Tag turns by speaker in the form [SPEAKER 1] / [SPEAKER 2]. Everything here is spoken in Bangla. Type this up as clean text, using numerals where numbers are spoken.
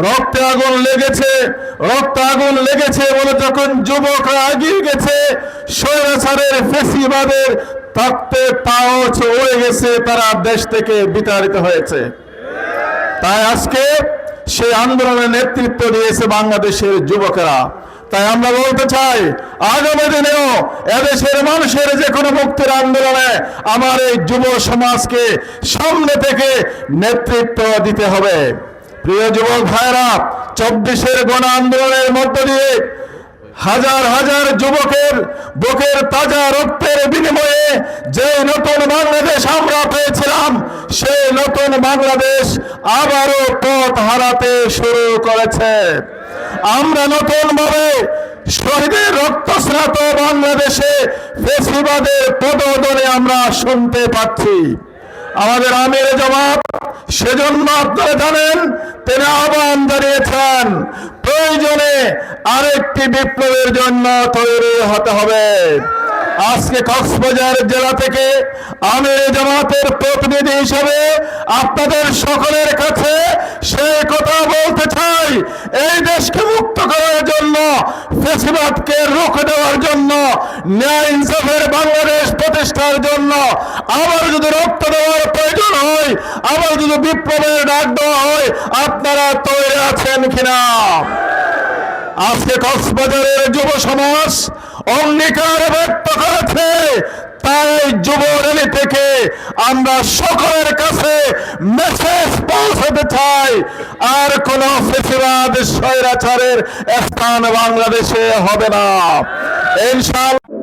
[SPEAKER 1] রক্তে আগুন লেগেছে, রক্তে আগুন লেগেছে বলে যখন যুবকরা এগিয়ে গেছে, স্বৈরাচারের ফ্যাসিবাদের থাকতে পাওচ উড়ে গেছে, তারা দেশ থেকে বিতাড়িত হয়েছে। তাই আজকে সেই আন্দোলনের নেতৃত্ব দিয়েছে বাংলাদেশের যুবকেরা। তাই আমরা বলতে চাই, আগামী দিনেও এদেশের মানুষের যে কোনো মুক্তির আন্দোলনে আমার এই যুব সমাজকে সামনে থেকে নেতৃত্ব দিতে হবে। প্রিয় যুবক ভাইরা, 24-এর গণ আন্দোলনের মধ্য দিয়ে হাজার হাজার যুবকের বুকের তাজা রক্তের বিনিময়ে যে নতুন বাংলাদেশ আমরা পেয়েছিলাম, সেই নতুন বাংলাদেশ আবারও পথ হারাতে শুরু করেছে। আমরা নতুন ভাবে শহীদের রক্তস্নাত বাংলাদেশে ফ্যাসিবাদের পদধ্বনি আমরা শুনতে পাচ্ছি। আমাদের আমির জামাত সেজন্য আপনারা জানেন, তিনি আহ্বান জানিয়েছেন প্রয়োজনে আরেকটি বিপ্লবের জন্য তৈরি হতে হবে। আজকে কক্সবাজার জেলা থেকে আমির জামাতের প্রতিনিধি হিসেবে আপনাদের সকলের কাছে সেই কথা বলতে চাই, এই দেশকে মুক্ত করার জন্য, ফ্যাসিবাদকে রুখে দেওয়ার জন্য, ন্যায় ইনসাফের বাংলাদেশ প্রতিষ্ঠার জন্য আবার যদি রক্ত দেওয়ার প্রয়োজন হয়, আবার যদি বিপ্লবের ডাক দেওয়া হয়, আপনারা তৈরি আছেন কিনা? আজকে কক্সবাজারের যুব সমাজ অঙ্গীকার ব্যক্ত করেছে। তাই যুব র্যালি থেকে আমরা সকলের কাছে মেসেজ পৌঁছাতে চাই, আর কোন ফ্যাসিবাদ স্বৈরাচারের স্থান বাংলাদেশে হবে না ইনশাআল্লাহ।